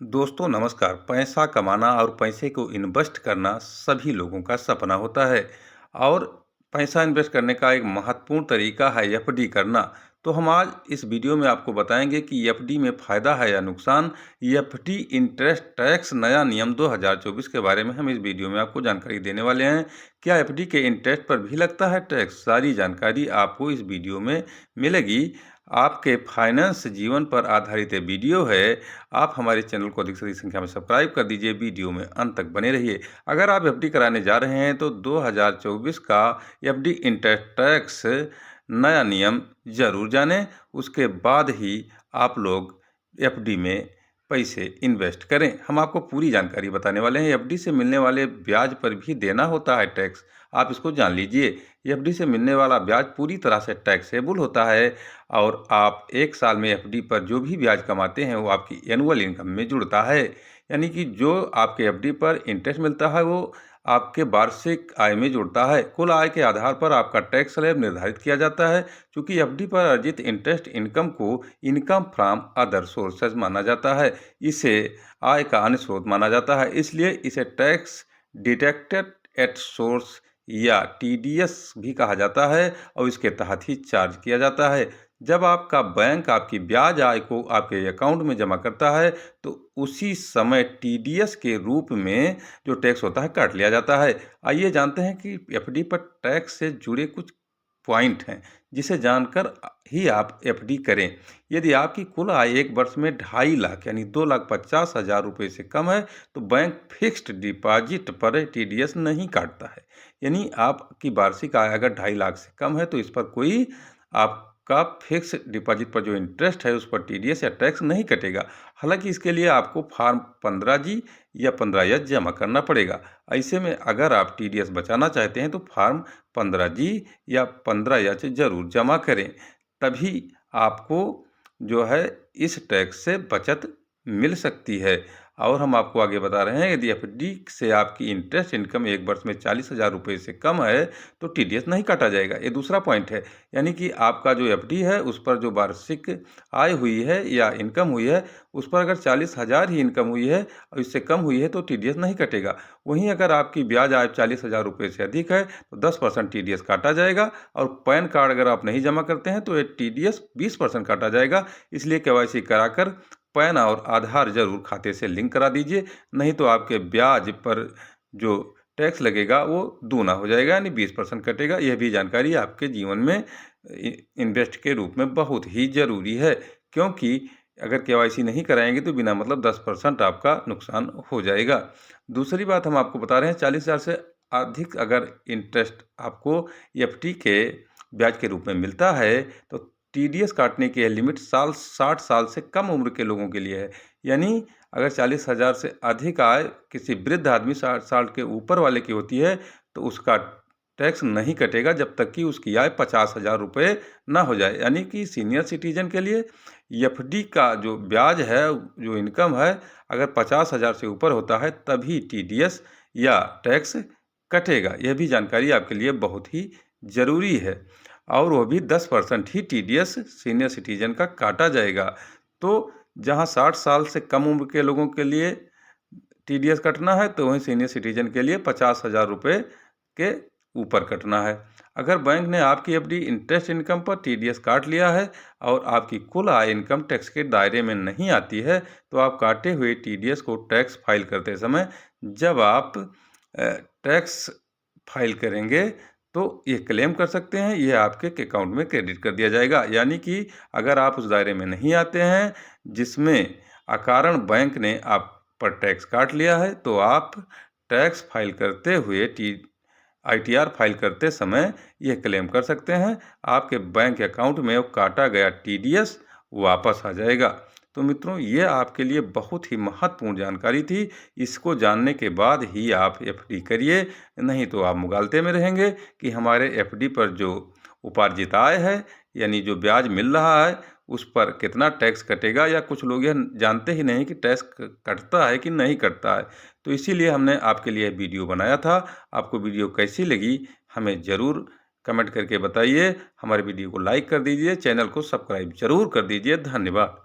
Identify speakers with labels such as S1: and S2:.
S1: दोस्तों नमस्कार। पैसा कमाना और पैसे को इन्वेस्ट करना सभी लोगों का सपना होता है और पैसा इन्वेस्ट करने का एक महत्वपूर्ण तरीका है एफडी करना। तो हम आज इस वीडियो में आपको बताएंगे कि एफडी में फ़ायदा है या नुकसान। एफडी इंटरेस्ट टैक्स नया नियम 2024 के बारे में हम इस वीडियो में आपको जानकारी देने वाले हैं। क्या एफडी के इंटरेस्ट पर भी लगता है टैक्स? सारी जानकारी आपको इस वीडियो में मिलेगी। आपके फाइनेंस जीवन पर आधारित ये वीडियो है। आप हमारे चैनल को अधिक से अधिक संख्या में सब्सक्राइब कर दीजिए, वीडियो में अंत तक बने रहिए। अगर आप एफडी कराने जा रहे हैं तो 2024 का एफडी इंटरेस्ट टैक्स नया नियम ज़रूर जानें, उसके बाद ही आप लोग एफडी में पैसे इन्वेस्ट करें। हम आपको पूरी जानकारी बताने वाले हैं। एफडी से मिलने वाले ब्याज पर भी देना होता है टैक्स, आप इसको जान लीजिए। एफडी से मिलने वाला ब्याज पूरी तरह से टैक्सेबल होता है और आप एक साल में एफडी पर जो भी ब्याज कमाते हैं वो आपकी एनुअल इनकम में जुड़ता है। यानी कि जो आपके एफडी पर इंटरेस्ट मिलता है वो आपके वार्षिक आय में जुड़ता है। कुल आय के आधार पर आपका टैक्स स्लैब निर्धारित किया जाता है। चूँकि एफडी पर अर्जित इंटरेस्ट इनकम को इनकम फ्रॉम अदर सोर्सेज माना जाता है, इसे आय का अन्य स्रोत माना जाता है, इसलिए इसे टैक्स डिडक्टेड एट सोर्स या टीडीएस भी कहा जाता है और इसके तहत ही चार्ज किया जाता है। जब आपका बैंक आपकी ब्याज आय को आपके अकाउंट में जमा करता है तो उसी समय टीडीएस के रूप में जो टैक्स होता है काट लिया जाता है। आइए जानते हैं कि एफडी पर टैक्स से जुड़े कुछ पॉइंट हैं जिसे जानकर ही आप एफडी करें। यदि आपकी कुल आय एक वर्ष में 2.5 लाख यानी 2,50,000 रुपये से कम है तो बैंक फिक्स्ड डिपॉजिट पर टीडीएस नहीं काटता है। यानी आपकी वार्षिक आय अगर 2.5 लाख से कम है तो इस पर कोई आपका फिक्स डिपॉजिट पर जो इंटरेस्ट है उस पर टीडीएस या टैक्स नहीं कटेगा। हालांकि इसके लिए आपको फॉर्म 15G या 15H जमा करना पड़ेगा। ऐसे में अगर आप टीडीएस बचाना चाहते हैं तो फॉर्म 15G या 15H जरूर जमा करें, तभी आपको जो है इस टैक्स से बचत मिल सकती है। और हम आपको आगे बता रहे हैं, यदि एफडी से आपकी इंटरेस्ट इनकम एक वर्ष में 40,000 रुपये से कम है तो टीडीएस नहीं काटा जाएगा। ये दूसरा पॉइंट है। यानी कि आपका जो एफडी है उस पर जो वार्षिक आय हुई है या इनकम हुई है उस पर अगर 40,000 ही इनकम हुई है और इससे कम हुई है तो टीडीएस नहीं कटेगा। वहीं अगर आपकी ब्याज आय 40,000 रुपये से अधिक है तो 10% टीडीएस काटा जाएगा और पैन कार्ड अगर आप नहीं जमा करते हैं तो ये टीडीएस 20% काटा जाएगा। इसलिए केवाईसी कराकर पैन और आधार जरूर खाते से लिंक करा दीजिए, नहीं तो आपके ब्याज पर जो टैक्स लगेगा वो दूना हो जाएगा, यानी 20% कटेगा। यह भी जानकारी आपके जीवन में इन्वेस्ट के रूप में बहुत ही ज़रूरी है, क्योंकि अगर केवाईसी नहीं कराएंगे तो बिना मतलब 10% आपका नुकसान हो जाएगा। दूसरी बात हम आपको बता रहे हैं, 40,000 से अधिक अगर इंटरेस्ट आपको एफडी के ब्याज के रूप में मिलता है तो टीडीएस काटने की लिमिट 60 साल से कम उम्र के लोगों के लिए है। यानी अगर 40,000 से अधिक आय किसी वृद्ध आदमी 60 साल के ऊपर वाले की होती है तो उसका टैक्स नहीं कटेगा जब तक कि उसकी आय 50,000 रुपये ना हो जाए। यानी कि सीनियर सिटीजन के लिए एफडी का जो ब्याज है, जो इनकम है, अगर 50,000 से ऊपर होता है तभी टीडीएस या टैक्स कटेगा। यह भी जानकारी आपके लिए बहुत ही ज़रूरी है और वो भी 10% ही टीडीएस सीनियर सिटीजन का काटा जाएगा। तो जहां 60 साल से कम उम्र के लोगों के लिए टीडीएस कटना है तो वहीं सीनियर सिटीजन के लिए 50,000 रुपये के ऊपर कटना है। अगर बैंक ने आपकी एफडी इंटरेस्ट इनकम पर टीडीएस काट लिया है और आपकी कुल आय इनकम टैक्स के दायरे में नहीं आती है तो आप काटे हुए टीडीएस को टैक्स फाइल करते समय जब आप टैक्स फाइल करेंगे तो ये क्लेम कर सकते हैं, ये आपके अकाउंट में क्रेडिट कर दिया जाएगा। यानी कि अगर आप उस दायरे में नहीं आते हैं जिसमें अकारण बैंक ने आप पर टैक्स काट लिया है तो आप टैक्स फाइल करते हुए आईटीआर फाइल करते समय यह क्लेम कर सकते हैं, आपके बैंक अकाउंट में वो काटा गया टीडीएस वापस आ जाएगा। तो मित्रों, ये आपके लिए बहुत ही महत्वपूर्ण जानकारी थी। इसको जानने के बाद ही आप एफडी करिए, नहीं तो आप मुगालते में रहेंगे कि हमारे एफडी पर जो उपार्जित आय है यानी जो ब्याज मिल रहा है उस पर कितना टैक्स कटेगा, या कुछ लोग यह जानते ही नहीं कि टैक्स कटता है कि नहीं कटता है। तो इसीलिए हमने आपके लिए वीडियो बनाया था। आपको वीडियो कैसी लगी हमें ज़रूर कमेंट करके बताइए। हमारे वीडियो को लाइक कर दीजिए, चैनल को सब्सक्राइब जरूर कर दीजिए। धन्यवाद।